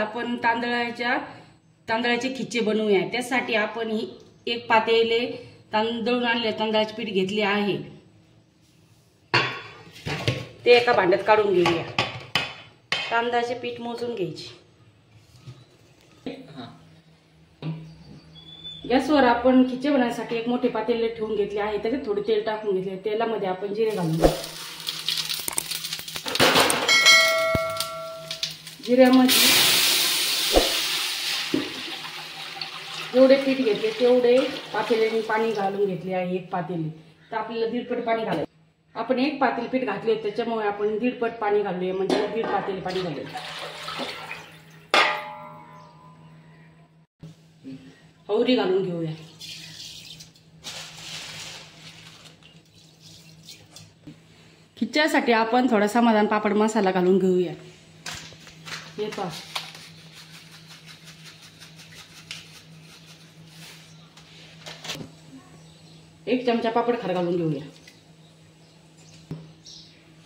आपण तांदळाचे खिचे बनवूया। त्यासाठी आपण एक पातेले दळून आणले तांदळाचे पीठ घेतले आहे, ते एका भांड्यात काढून घेऊया। तांदळाचे पीठ मोजून घ्यायचे। गॅसवर आपण खिचे बनवण्यासाठी एक मोठे पातेले ठेवून घेतले आहे, त्याच्यात थोडे तेल टाकून घेतले। तेलामध्ये आपण जिरे घालून घेऊ। जिऱ्यामध्ये जेवढे पीठ घेतले तेवढे पातेल्याने पाणी घालून घेतले आहे। एक पातेले तर आपल्याला 1.5 पट पाणी घालायचं। आपण एक पातेले पीठ घातले त्याच्यामुळे आपण 1.5 पट पाणी घालूया, म्हणजे 1.5 पातेले पाणी घालायचं। हवरी घालून घेऊया। खिच्यासाठी आपण थोडा समाधान पापड मसाला घालून घेऊया। हे पहा, एक चमचा पापड खार घालून घेऊया।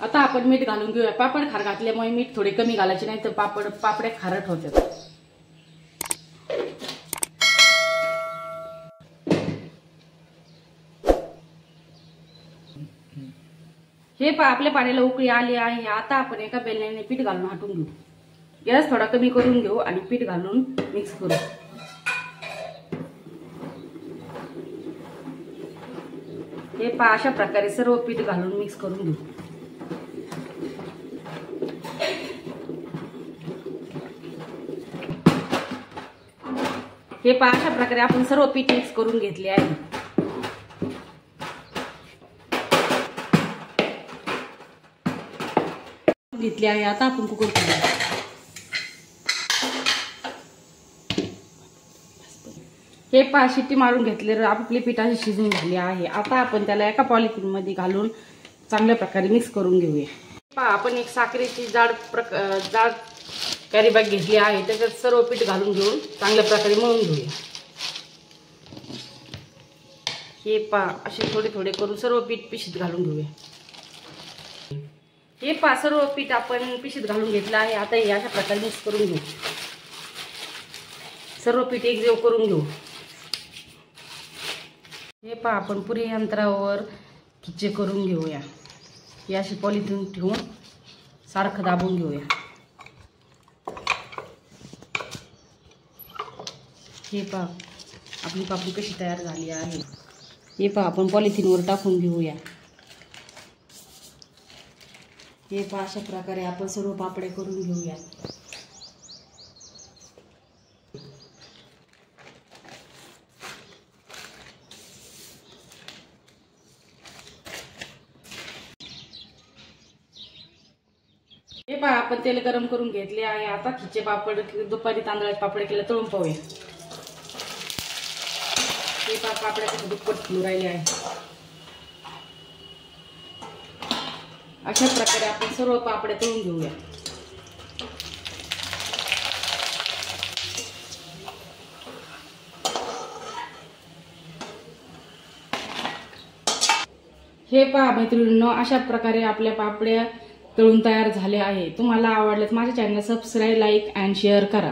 आता आपण मीठ घालून घेऊया। पापड खार घातल्यामुळे मीठ थोडे कमी घालायचे, नाही तर पापड्या खारट होतात। हे पहा, आपल्या पाण्याला उकळी आली आहे। आता आपण एका बेलण्याने पीठ घालून हटून घेऊ। गॅस थोडा कमी करून घेऊ आणि पीठ घालून मिक्स करू। हे पहा, अशा प्रकारे सर्व पीठ घालून मिक्स करून घेऊ। हे पहा, अशा प्रकारे आपण सर्व पीठ मिक्स करून घेतले आहे। घेतले आहे। आता आपण कुकर करूया। हे पहा, शिट्टी मारून घेतले, आपली पिठाची शिजून झाली आहे। आता आपण त्याला एका पॉलिथिन मध्ये घालून चांगल्या प्रकारे मिक्स करून घेऊया। पहा, आपण एक साखरेची जाड कॅरी बॅग घेतली आहे, त्याच्यात सर्व पीठ घालून घेऊन चांगल्या प्रकारे मळून घेऊया। हे पहा, असे थोडे थोडे करून सर्व पीठ पिशीत घालून घेऊया। हे पहा, सर्व पीठ आपण पिशीत घालून घेतलं आहे। आता हे अशा प्रकारे मिक्स करून घेऊ। सर्व पीठ एकजीव करून घेऊ। हे पहा, आपण पुरी यंत्रावर खिचे करून घेऊया। हे अशी पॉलिथिन ठेवून सारखं दाबून घेऊया। हे पहा, आपली पापडी कशी तयार झाली आहे। हे पहा, आपण पॉलिथिनवर टाकून घेऊया। हे पहा, अशा प्रकारे आपण सर्व पापड्या करून घेऊया। हे पहा, आपण तेल गरम करून घेतले आहे। आता खिचे पापड, दुपारी तांदळाचे पापड केले, तळून पाहूया। हे पहा, पापड्या कसे दुप्पट फुलू राहिले आहे। अशा प्रकारे आपण सर्व पापड्या तळून घेऊया। हे पहा मैत्रिणींनो, अशा प्रकारे आपल्या पापड्या तळून तयार झाल्या आहे। तुम्हाला आवडल्यास माझ्या चॅनलला सबस्क्राइब, लाईक अँड शेअर करा।